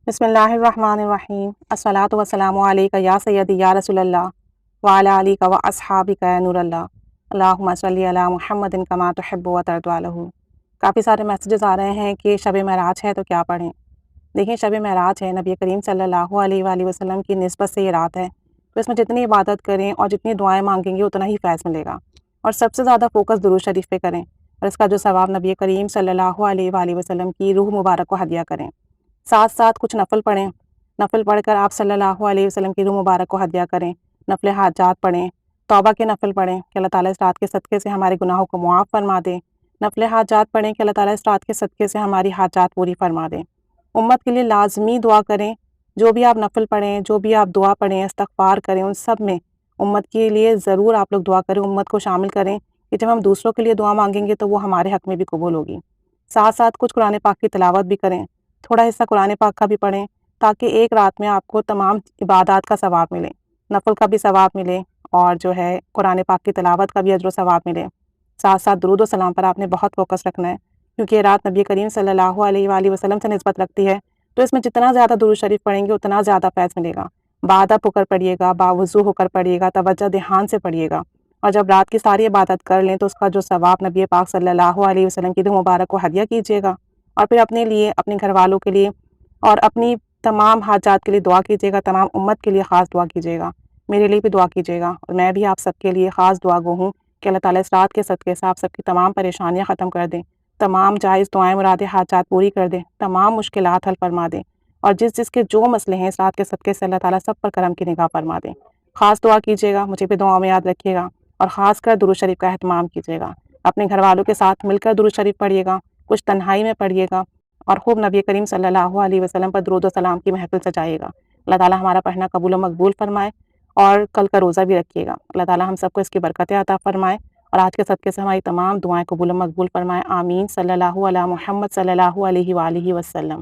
بسم اللہ الرحمن الرحیم الصلاۃ والسلام علیک یا سیدی یا رسول اللہ وعلی آلک و اصحابک یا نور اللہ اللہم صلی علی محمد کما تحب و ترضی عنہ۔ کافی سارے میسیجز آ رہے ہیں کہ شب معراج ہے تو کیا پڑھیں۔ دیکھیں، شب معراج ہے، نبی کریم صلی اللہ علیہ وآلہ وسلم کی نسبت سے یہ رات ہے، تو اس میں جتنی عبادت کریں اور جتنی دعائیں مانگیں گے اتنا ہی فیض ملے گا، اور سب سے زیادہ فوکس درود شریف پہ کریں، اور اس کا جو ثواب نبی کریم صلی اللہ علیہ وآلہ وسلم کی روح مبارک کو ہدیہ کریں۔ ساتھ ساتھ کچھ نفل پڑھیں، نفل پڑھ کر آپ صلی اللہ علیہ وسلم کی روح مبارک کو ہدیہ کریں، نفل حاجات پڑھیں، توبہ کے نفل پڑھیں کہ اللہ تعالیٰ اس رات کے صدقے سے ہمارے گناہوں کو معاف فرما دے، نفل حاجات پڑھیں کہ اللہ تعالیٰ اس رات کے صدقے سے ہماری حاجات پوری فرما دے۔ امت کے لیے لازمی دعا کریں، جو بھی آپ نفل پڑھیں، جو بھی آپ دعا پڑھیں، استغفار کریں، ان سب میں امت کے لیے ضرور آپ لوگ دعا کریں، امت کو شامل کریں کہ جب ہم دوسروں کے لیے دعا مانگیں گے تو وہ ہمارے حق میں بھی قبول ہوگی۔ ساتھ ساتھ کچھ قرآن پاک کی تلاوت بھی کریں، تھوڑا حصہ قرآن پاک کا بھی پڑھیں، تاکہ ایک رات میں آپ کو تمام عبادات کا ثواب ملے، نفل کا بھی ثواب ملے، اور جو ہے قرآن پاک کی تلاوت کا بھی اجر و ثواب ملے۔ ساتھ ساتھ درود و سلام پر آپ نے بہت فوکس رکھنا ہے، کیونکہ یہ رات نبی کریم صلی اللہ علیہ وآلہ وسلم سے نسبت رکھتی ہے، تو اس میں جتنا زیادہ درود شریف پڑھیں گے اتنا زیادہ فیض ملے گا۔ بادب ہو کر پڑھیے گا، باوضو ہو کر پڑھیے گا، توجہ دھیان سے پڑھیے گا، اور جب رات کی ساری عبادت کر لیں تو اس کا جو ثواب نبی پاک صلی اللہ علیہ وسلم کی روح مبارک کو ہدیہ کیجیے گا، اور پھر اپنے لیے، اپنے گھر والوں کے لیے اور اپنی تمام حاجات کے لیے دعا کیجیے گا، تمام امت کے لیے خاص دعا کیجیے گا، میرے لیے بھی دعا کیجیے گا، اور میں بھی آپ سب کے لیے خاص دعا گو ہوں کہ اللہ تعالیٰ اس رات کے صدقے سے آپ سب کی تمام پریشانیاں ختم کر دیں، تمام جائز دعائیں مراد حاجات پوری کر دیں، تمام مشکلات حل فرما دیں، اور جس کے جو مسئلے ہیں اس رات کے صدقے سے اللہ تعالیٰ سب پر کرم کی نگاہ فرما دیں۔ خاص دعا کیجیے گا، مجھے بھی دعاؤں میں یاد رکھیے گا، اور خاص کر درود شریف کا اہتمام کیجیے گا، اپنے گھر والوں کے ساتھ مل کر درود شریف پڑھیے گا، کچھ تنہائی میں پڑھیے گا، اور خوب نبی کریم صلی اللہ علیہ وسلم پر درود و سلام کی محفل سجائیے گا۔ اللہ تعالیٰ ہمارا پڑھنا قبول و مقبول فرمائے، اور کل کا روزہ بھی رکھیے گا۔ اللہ تعالیٰ ہم سب کو اس کی برکتیں عطا فرمائے، اور آج کے صدقے سے ہماری تمام دعائیں قبول و مقبول فرمائے۔ آمین۔ صلی اللہ علی محمد صلی اللہ علیہ وآلہ وسلم۔